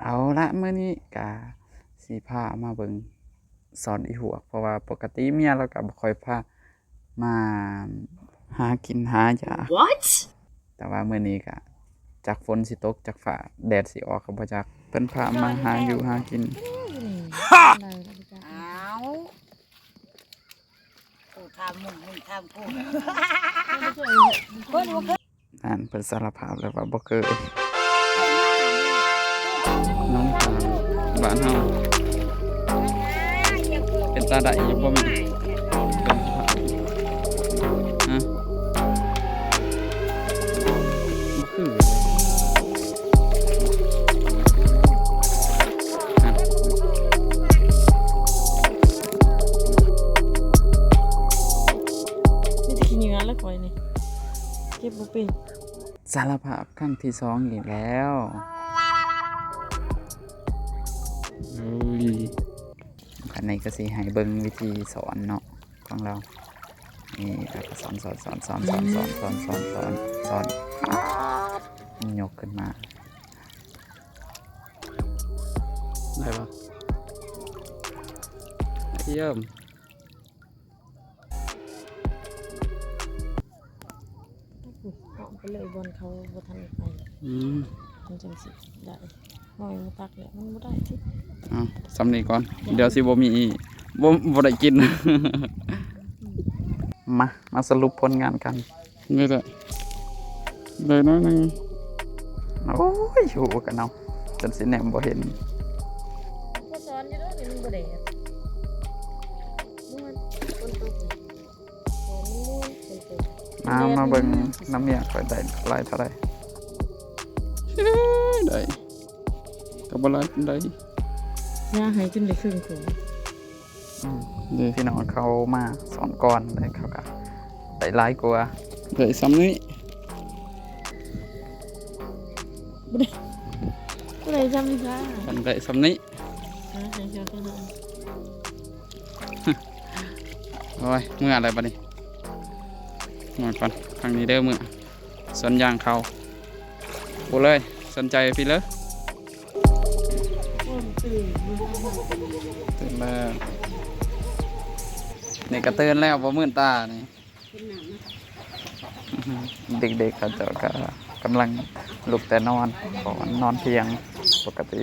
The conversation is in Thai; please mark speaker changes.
Speaker 1: เอาละมื้อนี้ก็สิพามาเบิ่งสอนอีหวกเพราะว่าปกติเมียเราก็บ่ค่อยพามาหากินหาหยัง
Speaker 2: What?
Speaker 1: แต่ว่ามื้อนี้ก็จักฝนสิตกจักฟ้าแดดสิออกก็บ่จักเพิ่นพามาหาอยู่หากิน
Speaker 2: เอากูทำมึงทำกูคนว่า
Speaker 1: นั่นเพิ่นสารภาพแล้วว่าบ่เคยน้องตาลบ้านเฮาเป็นตาได้อยู่บ่แม่นเป็นภาพฮะบ่คือฮะ
Speaker 3: นี่จะกินอย่างนั้นแล้วคอยนี่เก็บบุเป็น
Speaker 1: สารภาพครั้งที่สองอีกแล้วอุ้ยคันนี้ก็สิให้เบิ่งวิธีสอนเนาะของเรา นี่แล้วก็สอนยกขึ้นมา ได้ปะเยี่ยม
Speaker 3: เอาไปเลยบนเขาบนทันไป
Speaker 1: อืม
Speaker 3: มันจังสิได้หอยมาตักเลยมันไม่ได้ที่
Speaker 1: เอาสำนีก่อน เดี๋ยวสิบ่มีบ่ได้กิน มาสรุปผลงานกัน นี่แหละได้น้อยหนึงโอ้ยโหกันเนาะจนสิแหนมบ่เห็น
Speaker 3: ก็สอนอยู่ด้วยนี่มันบ่ได้ม้วนคนตกสอนม้วนคนตก
Speaker 1: มาเบิ่งน้ำเมียข่อยได้หลายเท่าใดได้ก็บ่หลายปานใด
Speaker 3: ย่าหายจนได้ครึ่งของ
Speaker 1: นี่พี่น้องเขามาสอนก่อนเลยเขาก็ได้หลายกว่าได้ซ้ำนี้
Speaker 3: ก็เลยจำไม่ได้
Speaker 1: กันได้ซ้ำนี้
Speaker 3: ย่าหายจนได้
Speaker 1: โอ้ยเมื่ออะไรบัดนี้มาก่อนทางนี้เด้อเมื่อสวนยางเขาปูเลยสนใจพี่เลย
Speaker 3: คนตื่น
Speaker 1: ตื่นแล้วนี่ก็ตื่นแล้วบ่มื่นตานี่เด็กๆเขาเจะก็กำลังลุกแต่นอนเพราะว่านอนเพียงปกติ